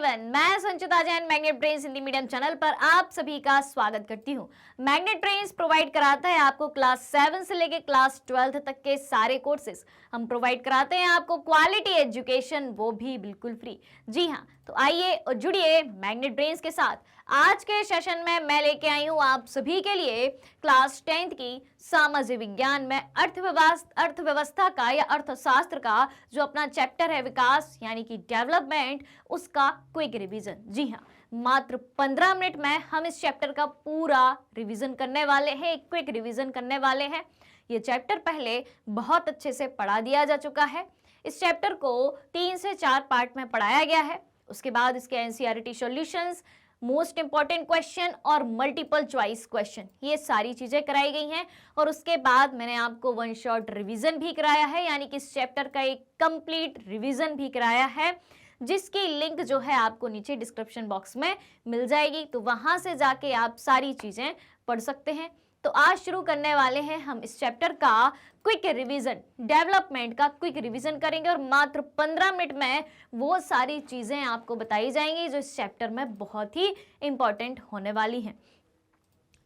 Everyone, मैं Sanchita Jain magnet brains Hindi medium channel पर आप सभी का स्वागत करती हूं। मैग्नेट ब्रेन्स प्रोवाइड कराता है आपको क्लास 7 से लेकर क्लास 12 तक के सारे कोर्सेज। हम प्रोवाइड कराते हैं आपको क्वालिटी एजुकेशन, वो भी बिल्कुल फ्री। जी हाँ, तो आइए और जुड़िए मैग्नेट ब्रेन्स के साथ। आज के सेशन में मैं लेके आई हूँ आप सभी के लिए क्लास 10th की सामाजिक विज्ञान में अर्थव्यवस्था का या अर्थशास्त्र का जो अपना चैप्टर है विकास यानी कि डेवलपमेंट, उसका क्विक रिवीजन। जी हाँ, मात्र 15 मिनट में हम इस चैप्टर का पूरा रिवीजन करने वाले हैं, एक क्विक रिवीजन करने वाले हैं। ये चैप्टर पहले बहुत अच्छे से पढ़ा दिया जा चुका है। इस चैप्टर को 3 से 4 पार्ट में पढ़ाया गया है। उसके बाद इसके NCERT solutions, most important question और मल्टीपल चॉइस क्वेश्चन, ये सारी चीजें कराई गई हैं। और उसके बाद मैंने आपको वन शॉट रिवीजन भी कराया है, यानी कि इस चैप्टर का एक कंप्लीट रिवीजन भी कराया है, जिसकी लिंक जो है आपको नीचे डिस्क्रिप्शन बॉक्स में मिल जाएगी। तो वहां से जाके आप सारी चीजें पढ़ सकते हैं। तो आज शुरू करने वाले हैं हम इस चैप्टर का क्विक रिवीजन, डेवलपमेंट का क्विक रिवीजन करेंगे और मात्र 15 मिनट में वो सारी चीजें आपको बताई जाएंगी जो इस चैप्टर में बहुत ही इंपॉर्टेंट होने वाली हैं।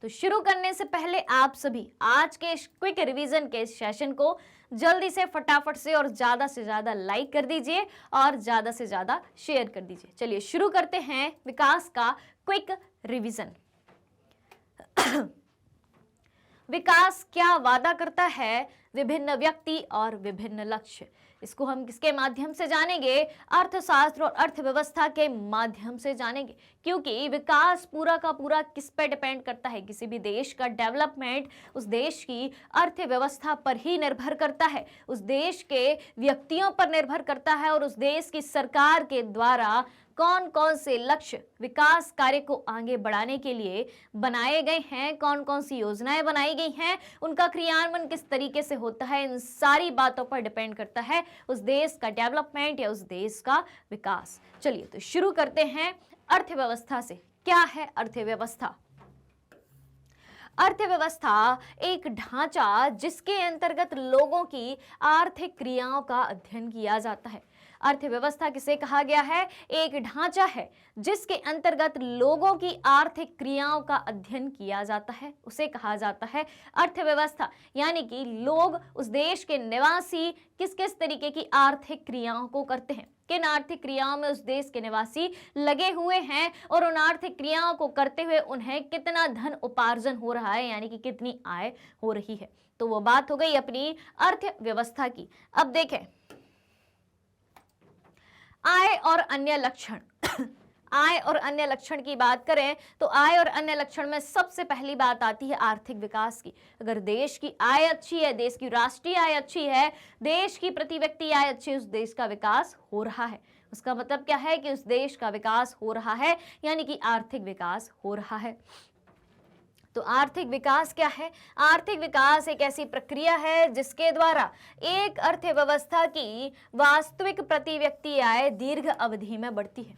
तो शुरू करने से पहले आप सभी आज के क्विक रिवीजन के सेशन को जल्दी से फटाफट से और ज्यादा से ज्यादा लाइक कर दीजिए और ज्यादा से ज्यादा शेयर कर दीजिए। चलिए शुरू करते हैं विकास का क्विक रिवीजन। विकास क्या वादा करता है? विभिन्न व्यक्ति और विभिन्न लक्ष्य। इसको हम किसके माध्यम से जानेंगे? अर्थशास्त्र और अर्थव्यवस्था के माध्यम से जानेंगे, क्योंकि विकास पूरा का पूरा किस पे डिपेंड करता है? किसी भी देश का डेवलपमेंट उस देश की अर्थव्यवस्था पर ही निर्भर करता है, उस देश के व्यक्तियों पर निर्भर करता है और उस देश की सरकार के द्वारा कौन कौन से लक्ष्य विकास कार्य को आगे बढ़ाने के लिए बनाए गए हैं, कौन कौन सी योजनाएं बनाई गई हैं, उनका क्रियान्वयन किस तरीके से होता है, इन सारी बातों पर डिपेंड करता है उस देश का डेवलपमेंट या उस देश का विकास। चलिए तो शुरू करते हैं अर्थव्यवस्था से। क्या है अर्थव्यवस्था? अर्थव्यवस्था एक ढांचा जिसके अंतर्गत लोगों की आर्थिक क्रियाओं का अध्ययन किया जाता है। अर्थव्यवस्था किसे कहा गया है? एक ढांचा है जिसके अंतर्गत लोगों की आर्थिक क्रियाओं का अध्ययन किया जाता है, उसे कहा जाता है अर्थव्यवस्था। यानी कि लोग, उस देश के निवासी किस किस तरीके की आर्थिक क्रियाओं को करते हैं, किन आर्थिक क्रियाओं में उस देश के निवासी लगे हुए हैं और उन आर्थिक क्रियाओं को करते हुए उन्हें कितना धन उपार्जन हो रहा है, यानी कि कितनी आय हो रही है। तो वो बात हो गई अपनी अर्थव्यवस्था की। अब देखें आय और अन्य लक्षण। आय और अन्य लक्षण की बात करें तो आय और अन्य लक्षण में सबसे पहली बात आती है आर्थिक विकास की। अगर देश की आय अच्छी है, देश की राष्ट्रीय आय अच्छी है, देश की प्रति व्यक्ति आय अच्छी है, उस देश का विकास हो रहा है। उसका मतलब क्या है कि उस देश का विकास हो रहा है, यानी कि आर्थिक विकास हो रहा है। तो आर्थिक विकास क्या है? आर्थिक विकास एक ऐसी प्रक्रिया है जिसके द्वारा एक अर्थव्यवस्था की वास्तविक प्रति व्यक्ति आय दीर्घ अवधि में बढ़ती है।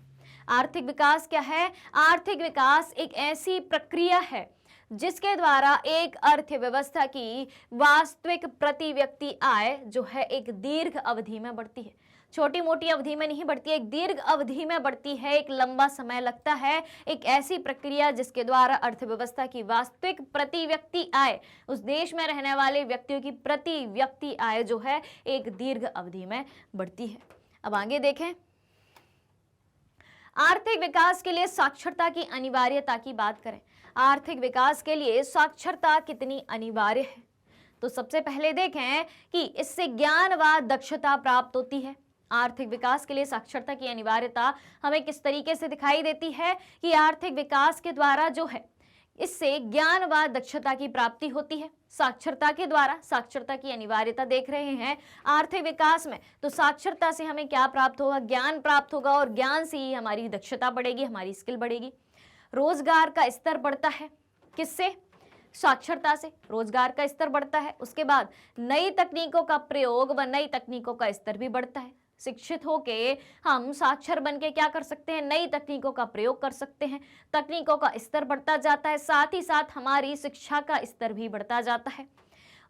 आर्थिक विकास क्या है? आर्थिक विकास एक ऐसी प्रक्रिया है जिसके द्वारा एक अर्थव्यवस्था की वास्तविक प्रति व्यक्ति आय जो है एक दीर्घ अवधि में बढ़ती है। छोटी मोटी अवधि में नहीं बढ़ती है, एक दीर्घ अवधि में बढ़ती है, एक लंबा समय लगता है। एक ऐसी प्रक्रिया जिसके द्वारा अर्थव्यवस्था की वास्तविक प्रति व्यक्ति आय, उस देश में रहने वाले व्यक्तियों की प्रति व्यक्ति आय जो है एक दीर्घ अवधि में बढ़ती है। अब आगे देखें, आर्थिक विकास के लिए साक्षरता की अनिवार्यता की बात करें। आर्थिक विकास के लिए साक्षरता कितनी अनिवार्य है? तो सबसे पहले देखें कि इससे ज्ञान व दक्षता प्राप्त होती है। आर्थिक विकास के लिए साक्षरता की अनिवार्यता हमें किस तरीके से दिखाई देती है कि आर्थिक विकास के द्वारा जो है इससे ज्ञान व दक्षता की प्राप्ति होती है। साक्षरता के द्वारा साक्षरता की अनिवार्यता देख रहे हैं आर्थिक विकास में, तो साक्षरता से हमें क्या प्राप्त होगा? ज्ञान प्राप्त होगा और ज्ञान से ही हमारी दक्षता बढ़ेगी, हमारी स्किल बढ़ेगी। रोजगार का स्तर बढ़ता है किससे? साक्षरता से रोजगार का स्तर बढ़ता है। उसके बाद नई तकनीकों का प्रयोग व नई तकनीकों का स्तर भी बढ़ता है। शिक्षित होके हम साक्षर बन के क्या कर सकते हैं? नई तकनीकों का प्रयोग कर सकते हैं। तकनीकों का स्तर बढ़ता जाता है, साथ ही साथ हमारी शिक्षा का स्तर भी बढ़ता जाता है।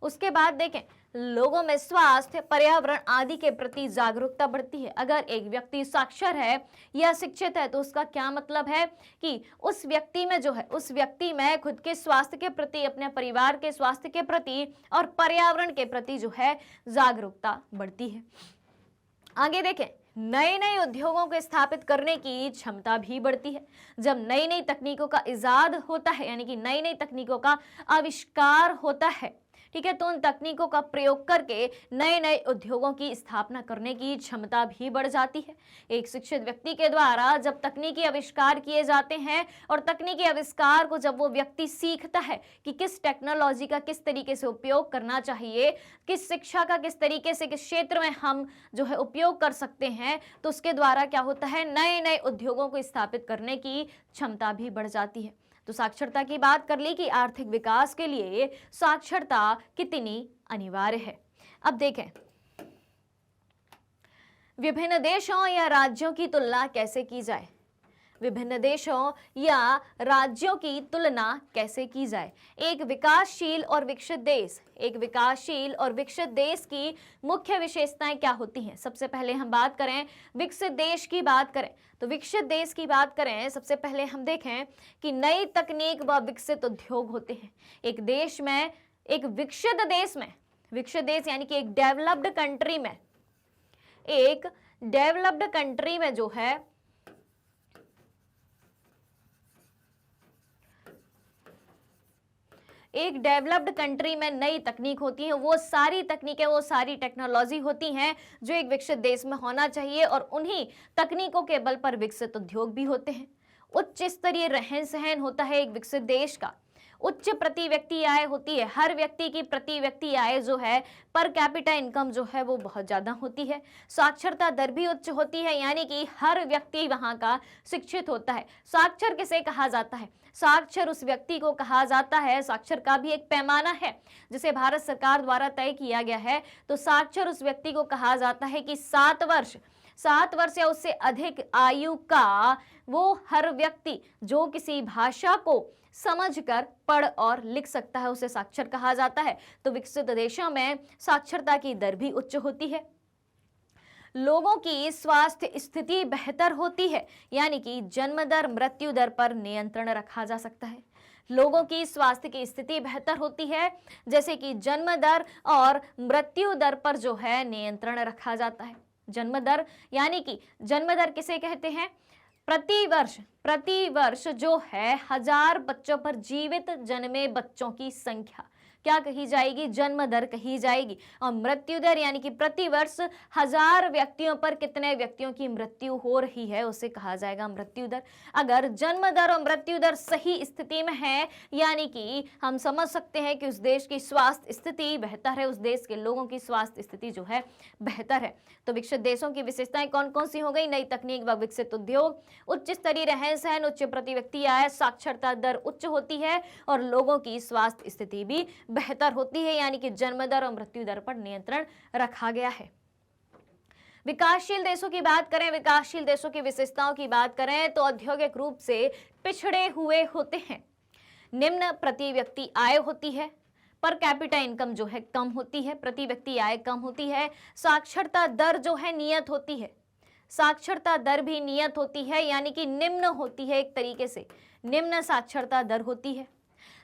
उसके बाद देखें, लोगों में स्वास्थ्य, पर्यावरण आदि के प्रति जागरूकता बढ़ती है। अगर एक व्यक्ति साक्षर है या शिक्षित है तो उसका क्या मतलब है कि उस व्यक्ति में जो है, उस व्यक्ति में खुद के स्वास्थ्य के प्रति, अपने परिवार के स्वास्थ्य के प्रति और पर्यावरण के प्रति जो है जागरूकता बढ़ती है। आगे देखें, नए नए उद्योगों को स्थापित करने की क्षमता भी बढ़ती है। जब नई नई तकनीकों का इजाद होता है, यानी कि नई नई तकनीकों का आविष्कार होता है, ठीक है, तो उन तकनीकों का प्रयोग करके नए नए उद्योगों की स्थापना करने की क्षमता भी बढ़ जाती है। एक शिक्षित व्यक्ति के द्वारा जब तकनीकी आविष्कार किए जाते हैं और तकनीकी आविष्कार को जब वो व्यक्ति सीखता है कि किस टेक्नोलॉजी का किस तरीके से उपयोग करना चाहिए, किस शिक्षा का किस तरीके से किस क्षेत्र में हम जो है उपयोग कर सकते हैं, तो उसके द्वारा क्या होता है, नए नए उद्योगों को स्थापित करने की क्षमता भी बढ़ जाती है। तो साक्षरता की बात कर ली कि आर्थिक विकास के लिए साक्षरता कितनी अनिवार्य है। अब देखें, विभिन्न देशों या राज्यों की तुलना कैसे की जाए। विभिन्न देशों या राज्यों की तुलना कैसे की जाए। एक विकासशील और विकसित देश, एक विकासशील और विकसित देश की मुख्य विशेषताएं क्या होती हैं। सबसे पहले हम बात करें विकसित देश की बात करें तो विकसित देश की बात करें, सबसे पहले हम देखें कि नई तकनीक व विकसित उद्योग होते हैं। एक देश में, एक विकसित देश में, विकसित देश यानी कि एक डेवलप्ड कंट्री में, एक डेवलप्ड कंट्री में जो है एक डेवलप्ड कंट्री में नई तकनीक होती है, वो सारी तकनीकें, वो सारी टेक्नोलॉजी होती हैं जो एक विकसित देश में होना चाहिए, और उन्हीं तकनीकों के बल पर विकसित उद्योग भी होते हैं। उच्च स्तरीय रहन सहन होता है एक विकसित देश का। उच्च प्रति व्यक्ति आय होती है, हर व्यक्ति की प्रति व्यक्ति आय जो है, पर कैपिटा इनकम जो है वो बहुत ज्यादा होती है। साक्षरता दर भी उच्च होती है, यानी कि हर व्यक्ति वहां का शिक्षित होता है। साक्षर किसे कहा जाता है? साक्षर उस व्यक्ति को कहा जाता है, साक्षर का भी एक पैमाना है जिसे भारत सरकार द्वारा तय किया गया है। तो साक्षर उस व्यक्ति को कहा जाता है कि 7 वर्ष या उससे अधिक आयु का वो हर व्यक्ति जो किसी भाषा को समझकर पढ़ और लिख सकता है, उसे साक्षर कहा जाता है। तो विकसित देशों में साक्षरता की दर भी उच्च होती है। लोगों की स्वास्थ्य स्थिति बेहतर होती है, यानी कि जन्म दर, मृत्यु दर पर नियंत्रण रखा जा सकता है। लोगों की स्वास्थ्य की स्थिति बेहतर होती है, जैसे कि जन्म दर और मृत्यु दर पर जो है नियंत्रण रखा जाता है। जन्म दर यानी कि जन्म दर किसे कहते हैं? प्रति वर्ष जो है 1000 बच्चों पर जीवित जन्मे बच्चों की संख्या क्या कही जाएगी? जन्म दर कही जाएगी। और मृत्यु दर यानी कि प्रति वर्ष 1000 व्यक्तियों पर कितने व्यक्तियों की मृत्यु हो रही है, उसे कहा जाएगा मृत्यु दर। अगर जन्म दर और मृत्यु दर सही स्थिति में है, यानी कि हम समझ सकते हैं कि उस देश की स्वास्थ्य स्थिति बेहतर है, उस देश के लोगों की स्वास्थ्य स्थिति जो है बेहतर है। तो विकसित देशों की विशेषताएं कौन कौन सी हो गई? नई तकनीक व विकसित उद्योग, उच्च स्तरीय रहन सहन, उच्च प्रति व्यक्ति आय, साक्षरता दर उच्च होती है और लोगों की स्वास्थ्य स्थिति भी बेहतर होती है, यानी कि जन्म दर और मृत्यु दर पर नियंत्रण रखा गया है। विकासशील देशों की बात करें, विकासशील देशों की विशेषताओं की बात करें तो औद्योगिक रूप से पिछड़े हुए होते हैं, निम्न प्रति व्यक्ति आय होती है, पर कैपिटा इनकम जो है कम होती है, प्रति व्यक्ति आय कम होती है, साक्षरता दर जो है नियत होती है, साक्षरता दर भी नियत होती है, यानी कि निम्न होती है, एक तरीके से निम्न साक्षरता दर होती है।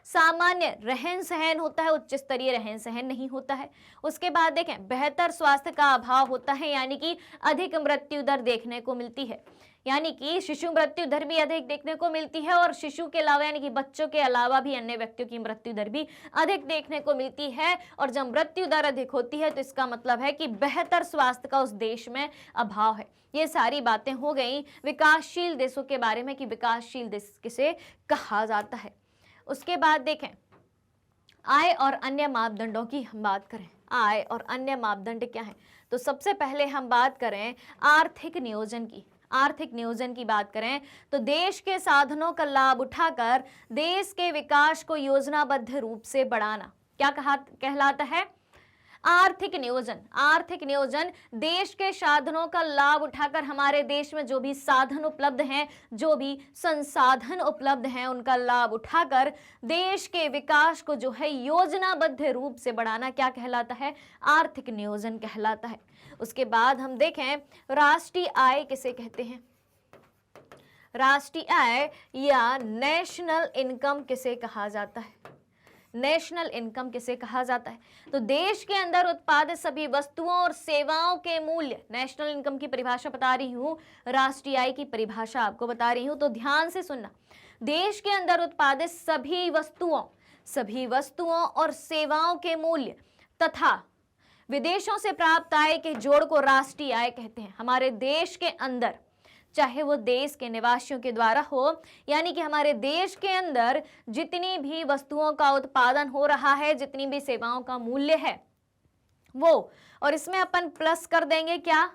सामान्य रहन सहन होता है, उच्च स्तरीय रहन सहन नहीं होता है। उसके बाद देखें, बेहतर स्वास्थ्य का अभाव होता है, यानी कि अधिक मृत्यु दर देखने को मिलती है, यानी कि शिशु मृत्यु दर भी अधिक देखने को मिलती है, और शिशु के अलावा यानी कि बच्चों के अलावा भी अन्य व्यक्तियों की मृत्यु दर भी अधिक देखने को मिलती है। और जब मृत्यु दर अधिक होती है तो इसका मतलब है कि बेहतर स्वास्थ्य का उस देश में अभाव है। ये सारी बातें हो गई विकासशील देशों के बारे में कि विकासशील देश किसे कहा जाता है। उसके बाद देखें, आय और अन्य मापदंडों की हम बात करें। आय और अन्य मापदंड क्या है? तो सबसे पहले हम बात करें आर्थिक नियोजन की। आर्थिक नियोजन की बात करें तो देश के साधनों का लाभ उठाकर देश के विकास को योजनाबद्ध रूप से बढ़ाना क्या कहलाता है? आर्थिक नियोजन, आर्थिक नियोजन देश के साधनों का लाभ उठाकर हमारे देश में जो भी साधन उपलब्ध हैं, जो भी संसाधन उपलब्ध हैं, उनका लाभ उठाकर देश के विकास को जो है योजनाबद्ध रूप से बढ़ाना क्या कहलाता है? आर्थिक नियोजन कहलाता है। उसके बाद हम देखें राष्ट्रीय आय किसे कहते हैं? राष्ट्रीय आय या नेशनल इनकम किसे कहा जाता है? नेशनल इनकम किसे कहा जाता है? तो देश के अंदर उत्पादित सभी वस्तुओं और सेवाओं के मूल्य, नेशनल इनकम की परिभाषा बता रही हूं, राष्ट्रीय आय की परिभाषा आपको बता रही हूं, तो ध्यान से सुनना। देश के अंदर उत्पादित सभी वस्तुओं और सेवाओं के मूल्य तथा विदेशों से प्राप्त आय के जोड़ को राष्ट्रीय आय कहते हैं। हमारे देश के अंदर, चाहे वो देश के निवासियों के द्वारा हो, यानी कि हमारे देश के अंदर जितनी भी वस्तुओं का उत्पादन हो रहा है, जितनी भी सेवाओं का मूल्य है वो, और इसमें अपन प्लस कर देंगे क्या?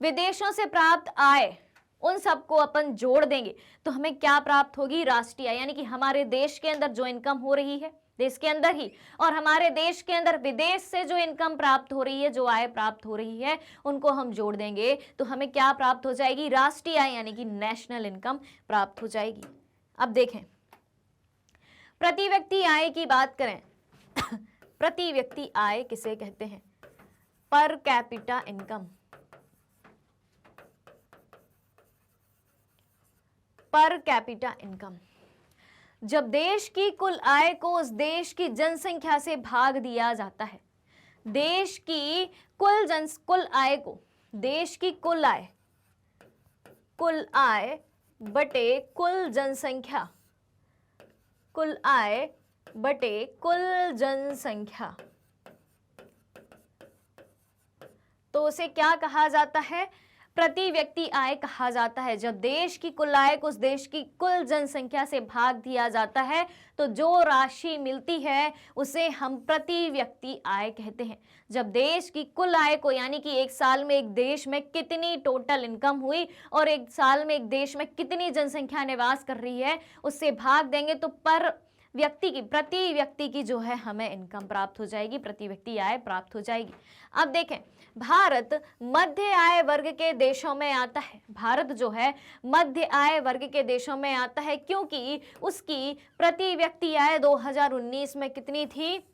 विदेशों से प्राप्त आय, उन सबको अपन जोड़ देंगे तो हमें क्या प्राप्त होगी? राष्ट्रीय आय। यानी कि हमारे देश के अंदर जो इनकम हो रही है देश के अंदर ही, और हमारे देश के अंदर विदेश से जो इनकम प्राप्त हो रही है, जो आय प्राप्त हो रही है, उनको हम जोड़ देंगे तो हमें क्या प्राप्त हो जाएगी? राष्ट्रीय आय, यानी कि नेशनल इनकम प्राप्त हो जाएगी। अब देखें प्रति व्यक्ति आय की बात करें प्रति व्यक्ति आय किसे कहते हैं? Per capita income. Per capita income, जब देश की कुल आय को उस देश की जनसंख्या से भाग दिया जाता है, देश की कुल आय को, देश की कुल आय बटे कुल जनसंख्या, कुल आय बटे कुल जनसंख्या, तो उसे क्या कहा जाता है? प्रति व्यक्ति आय कहा जाता है। जब देश की कुल आय को उस देश की कुल जनसंख्या से भाग दिया जाता है तो जो राशि मिलती है उसे हम प्रति व्यक्ति आय कहते हैं। जब देश की कुल आय को, यानी कि एक साल में एक देश में कितनी टोटल इनकम हुई और एक साल में एक देश में कितनी जनसंख्या निवास कर रही है, उससे भाग देंगे तो प्रति व्यक्ति की जो है हमें इनकम प्राप्त हो जाएगी, प्रति व्यक्ति आय प्राप्त हो जाएगी। अब देखें भारत मध्य आय वर्ग के देशों में आता है। भारत जो है मध्य आय वर्ग के देशों में आता है क्योंकि उसकी प्रति व्यक्ति आय 2019 में कितनी थी?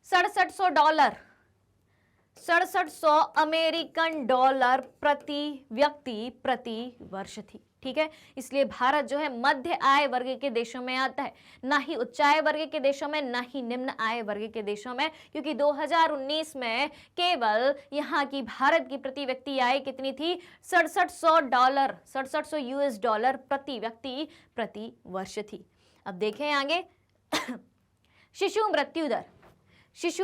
$6700 अमेरिकन डॉलर प्रति व्यक्ति प्रति वर्ष थी। ठीक है, इसलिए भारत जो है मध्य आय वर्ग के देशों में आता है, ना ही उच्च आय वर्ग के देशों में, ना ही निम्न आय वर्ग के देशों में, क्योंकि 2019 में केवल यहाँ की भारत की प्रति व्यक्ति आय कितनी थी? $6700 प्रति व्यक्ति प्रति वर्ष थी। अब देखें आगे शिशु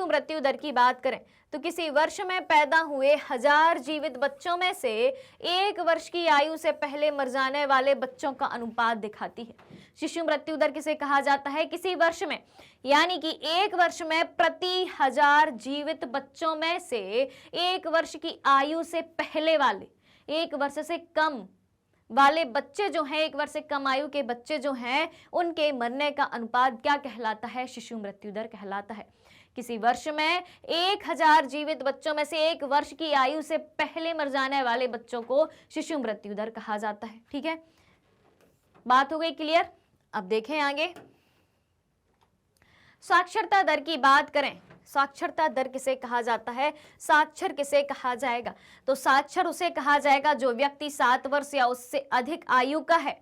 मृत्यु दर की बात करें तो किसी वर्ष में पैदा हुए 1000 जीवित बच्चों में से 1 वर्ष की आयु से पहले मर जाने वाले बच्चों का अनुपात दिखाती है। शिशु मृत्यु दर किसे कहा जाता है? किसी वर्ष में, यानी कि 1 वर्ष में प्रति 1000 जीवित बच्चों में से 1 वर्ष की आयु से पहले वाले, 1 वर्ष से कम वाले बच्चे जो हैं, 1 वर्ष से कम आयु के बच्चे जो हैं, उनके मरने का अनुपात क्या कहलाता है? शिशु मृत्यु दर कहलाता है। किसी वर्ष में 1000 जीवित बच्चों में से 1 वर्ष की आयु से पहले मर जाने वाले बच्चों को शिशु मृत्यु दर कहा जाता है। ठीक है, बात हो गई क्लियर? अब देखें आगे साक्षरता दर की बात करें। साक्षरता दर किसे कहा जाता है? साक्षर किसे कहा जाएगा? तो साक्षर उसे कहा जाएगा जो व्यक्ति 7 वर्ष या उससे अधिक आयु का है।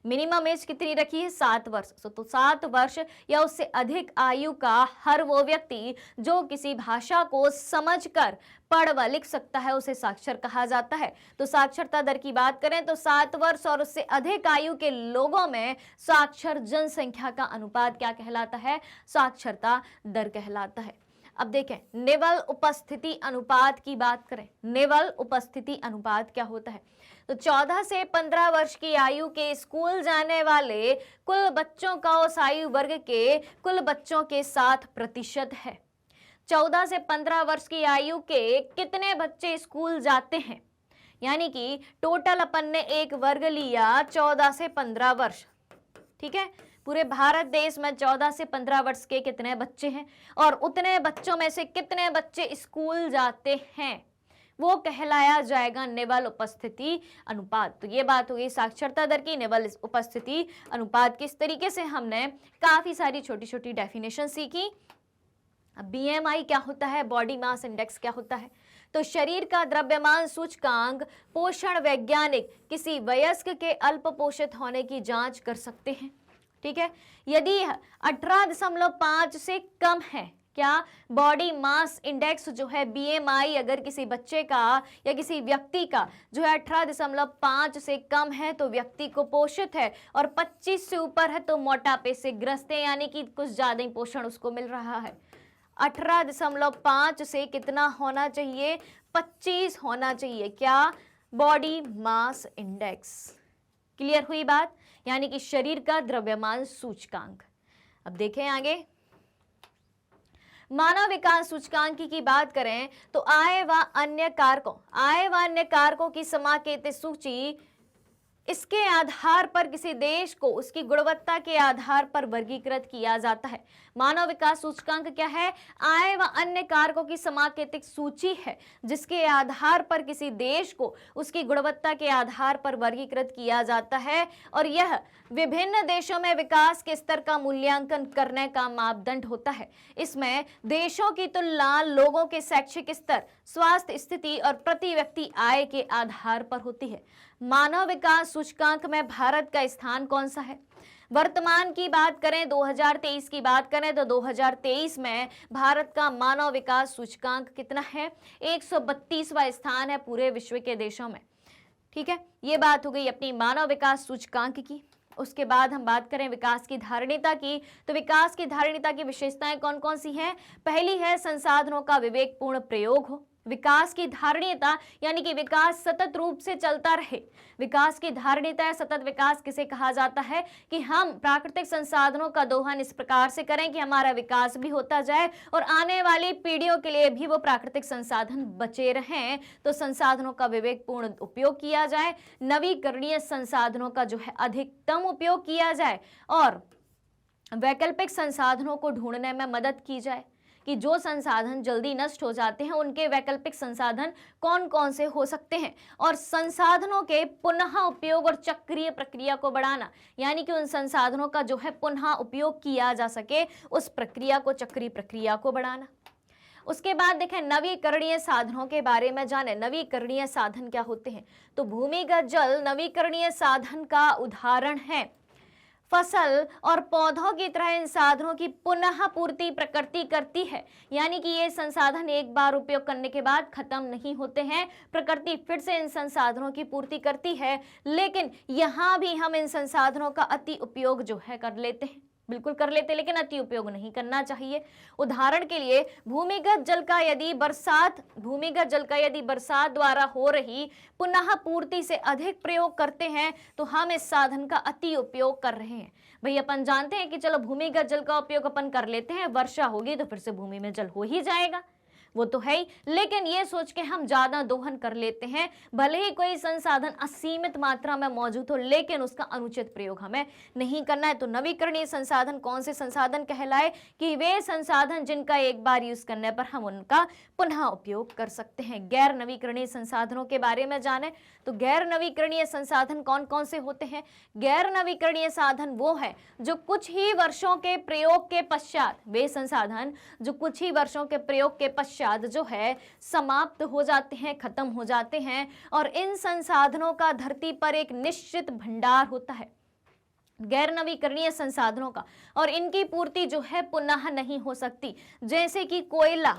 मिनिमम एज कितनी रखी है? 7 वर्ष। तो 7 वर्ष या उससे अधिक आयु का हर वो व्यक्ति जो किसी भाषा को समझकर पढ़ व लिख सकता है उसे साक्षर कहा जाता है। तो साक्षरता दर की बात करें तो 7 वर्ष और उससे अधिक आयु के लोगों में साक्षर जनसंख्या का अनुपात क्या कहलाता है? साक्षरता दर कहलाता है। अब देखें निवल उपस्थिति अनुपात की बात करें। निवल उपस्थिति अनुपात क्या होता है? तो 14 से 15 वर्ष की आयु के स्कूल जाने वाले कुल बच्चों का उस आयु वर्ग के कुल बच्चों के 7% है। 14 से 15 वर्ष की आयु के कितने बच्चे स्कूल जाते हैं? यानी कि टोटल अपन ने एक वर्ग लिया 14 से 15 वर्ष, ठीक है, पूरे भारत देश में 14 से 15 वर्ष के कितने बच्चे हैं और उतने बच्चों में से कितने बच्चे स्कूल जाते हैं, वो कहलाया जाएगा निवल उपस्थिति अनुपात। तो ये बात हो गई साक्षरता दर की, निवल उपस्थिति अनुपात। किस तरीके से हमने काफी सारी छोटी छोटी डेफिनेशन सीखी। अब बीएमआई क्या होता है, बॉडी मास इंडेक्स क्या होता है, तो शरीर का द्रव्यमान सूचकांक पोषण वैज्ञानिक किसी वयस्क के अल्प पोषित होने की जांच कर सकते हैं। ठीक है, यदि 18.5 से कम है, क्या बॉडी मास इंडेक्स जो है बीएमआई अगर किसी बच्चे का या किसी व्यक्ति का जो है 18.5 से कम है तो व्यक्ति को पोषित है, और 25 से ऊपर है तो मोटापे से ग्रस्त है, यानी कि कुछ ज्यादा ही पोषण उसको मिल रहा है। 18.5 से कितना होना चाहिए, 25 होना चाहिए, क्या, बॉडी मास इंडेक्स। क्लियर हुई बात, यानी कि शरीर का द्रव्यमान सूचकांक। अब देखें आगे, मानव विकास सूचकांक की बात करें तो आय व अन्य कारकों की समाकेतित सूची, इसके आधार पर किसी देश को उसकी गुणवत्ता के आधार पर वर्गीकृत किया जाता है। मानव विकास सूचकांक क्या है, आय व अन्य कारकों की समाकेतिक सूची है जिसके आधार पर किसी देश को उसकी गुणवत्ता के आधार पर वर्गीकृत किया जाता है, और यह विभिन्न देशों में विकास के स्तर का मूल्यांकन करने का मापदंड होता है। इसमें देशों की तुलना लोगों के शैक्षिक स्तर, स्वास्थ्य स्थिति और प्रति व्यक्ति आय के आधार पर होती है। मानव विकास सूचकांक में भारत का स्थान कौन सा है? वर्तमान की बात करें, 2023 की बात करें तो 2023 में भारत का मानव विकास सूचकांक कितना है, 132वां स्थान है पूरे विश्व के देशों में। ठीक है, ये बात हो गई अपनी मानव विकास सूचकांक की। उसके बाद हम बात करें विकास की धारणीयता की, तो विकास की धारणीयता की विशेषताएं कौन कौन सी हैं? पहली है संसाधनों का विवेकपूर्ण प्रयोग हो। विकास की धारणीयता यानी कि विकास सतत रूप से चलता रहे। विकास की धारणीयता है सतत विकास किसे कहा जाता है कि हम प्राकृतिक संसाधनों का दोहन इस प्रकार से करें कि हमारा विकास भी होता जाए और आने वाली पीढ़ियों के लिए भी वो प्राकृतिक संसाधन बचे रहें। तो संसाधनों का विवेकपूर्ण उपयोग किया जाए, नवीकरणीय संसाधनों का जो है अधिकतम उपयोग किया जाए, और वैकल्पिक संसाधनों को ढूंढने में मदद की जाए कि जो संसाधन जल्दी नष्ट हो जाते हैं उनके वैकल्पिक संसाधन कौन कौन से हो सकते हैं, और संसाधनों के पुनः उपयोग और चक्रीय प्रक्रिया को बढ़ाना, यानी कि उन संसाधनों का जो है पुनः उपयोग किया जा सके, उस प्रक्रिया को, चक्रीय प्रक्रिया को बढ़ाना। उसके बाद देखें नवीकरणीय साधनों के बारे में जाने। नवीकरणीय साधन क्या होते हैं? तो भूमिगत जल नवीकरणीय साधन का उदाहरण है। फसल और पौधों की तरह इन साधनों की पुनः पूर्ति प्रकृति करती है, यानी कि ये संसाधन एक बार उपयोग करने के बाद खत्म नहीं होते हैं, प्रकृति फिर से इन संसाधनों की पूर्ति करती है। लेकिन यहाँ भी हम इन संसाधनों का अति उपयोग जो है कर लेते हैं, बिल्कुल कर लेते, लेकिन अति उपयोग नहीं करना चाहिए। उदाहरण के लिए भूमिगत जल का यदि बरसात द्वारा हो रही पुनः पूर्ति से अधिक प्रयोग करते हैं तो हम इस साधन का अति उपयोग कर रहे हैं। भाई अपन जानते हैं कि चलो भूमिगत जल का उपयोग अपन कर लेते हैं, वर्षा होगी तो फिर से भूमि में जल हो ही जाएगा, वो तो है ही, लेकिन ये सोच के हम ज्यादा दोहन कर लेते हैं। भले ही कोई संसाधन असीमित मात्रा में मौजूद हो, लेकिन उसका अनुचित प्रयोग हमें नहीं करना है। तो नवीकरणीय संसाधन कौन से संसाधन कहलाए? कि वे संसाधन जिनका एक बार यूज करने पर हम उनका पुनः उपयोग कर सकते हैं। गैर नवीकरणीय संसाधनों के बारे में जाने तो गैर नवीकरणीय संसाधन कौन कौन से होते हैं? गैर नवीकरणीय साधन वो है जो कुछ ही वर्षों के प्रयोग के पश्चात, वे संसाधन जो कुछ ही वर्षों के प्रयोग के पश्चात जो है समाप्त हो जाते हैं, खत्म हो जाते हैं, और इन संसाधनों का धरती पर एक निश्चित भंडार होता है गैर नवीकरणीय संसाधनों का, और इनकी पूर्ति जो है पुनः नहीं हो सकती। जैसे कि कोयला,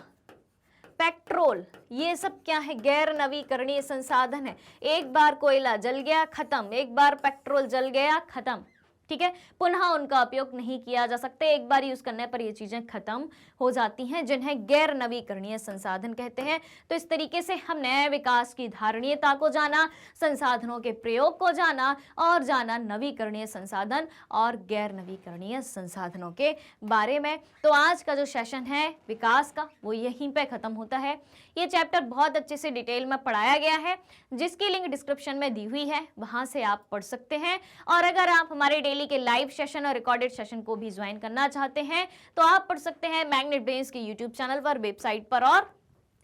पेट्रोल, ये सब क्या है? गैर नवीकरणीय संसाधन है। एक बार कोयला जल गया खत्म, एक बार पेट्रोल जल गया खत्म, ठीक है, पुनः उनका उपयोग नहीं किया जा सकता। एक बार यूज करने पर ये चीजें खत्म हो जाती हैं, जिन्हें गैर नवीकरणीय संसाधन कहते हैं। तो इस तरीके से हमने विकास की धारणीयता को जाना, संसाधनों के प्रयोग को जाना, और जाना नवीकरणीय संसाधन और गैर नवीकरणीय संसाधनों के बारे में। तो आज का जो सेशन है विकास का वो यहीं पे खत्म होता है। ये चैप्टर बहुत अच्छे से डिटेल में पढ़ाया गया है, जिसकी लिंक डिस्क्रिप्शन में दी हुई है, वहां से आप पढ़ सकते हैं। और अगर आप हमारे डेली के लाइव सेशन और रिकॉर्डेड सेशन को भी ज्वाइन करना चाहते हैं तो आप पढ़ सकते हैं मैग्नेट ब्रेन्स के यूट्यूब चैनल पर, वेबसाइट पर और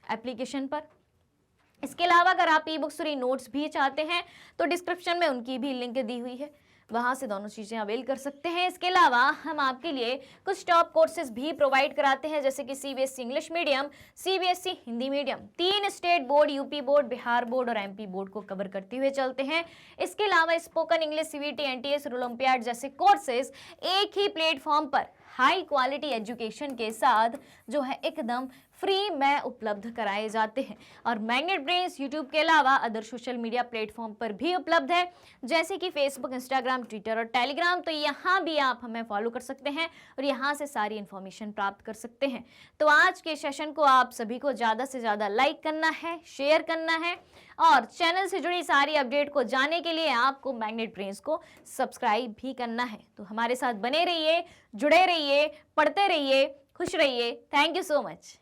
एप्लीकेशन पर। इसके अलावा अगर आप ई बुक्स फ्री नोट्स भी चाहते हैं तो डिस्क्रिप्शन में उनकी भी लिंक दी हुई है, वहां से दोनों चीजें अवेल कर सकते हैं। इसके अलावा हम आपके लिए कुछ टॉप कोर्सेज भी प्रोवाइड कराते हैं, जैसे कि CBSE English medium, CBSE Hindi medium, 3 state board, UP board, Bihar board और एमपी बोर्ड को कवर करते हुए चलते हैं। इसके अलावा spoken English, CVT, NTS, rural olympiad जैसे कोर्सेज एक ही प्लेटफॉर्म पर हाई क्वालिटी एजुकेशन के साथ जो है एकदम फ्री में उपलब्ध कराए जाते हैं। और मैग्नेट ब्रेन्स यूट्यूब के अलावा अदर सोशल मीडिया प्लेटफॉर्म पर भी उपलब्ध है, जैसे कि फेसबुक, इंस्टाग्राम, ट्विटर और टेलीग्राम। तो यहाँ भी आप हमें फॉलो कर सकते हैं और यहाँ से सारी इन्फॉर्मेशन प्राप्त कर सकते हैं। तो आज के सेशन को आप सभी को ज़्यादा से ज़्यादा लाइक करना है, शेयर करना है और चैनल से जुड़ी सारी अपडेट को जानने के लिए आपको मैग्नेट ब्रेन्स को सब्सक्राइब भी करना है। तो हमारे साथ बने रहिए, जुड़े रहिए, पढ़ते रहिए, खुश रहिए। Thank you so much.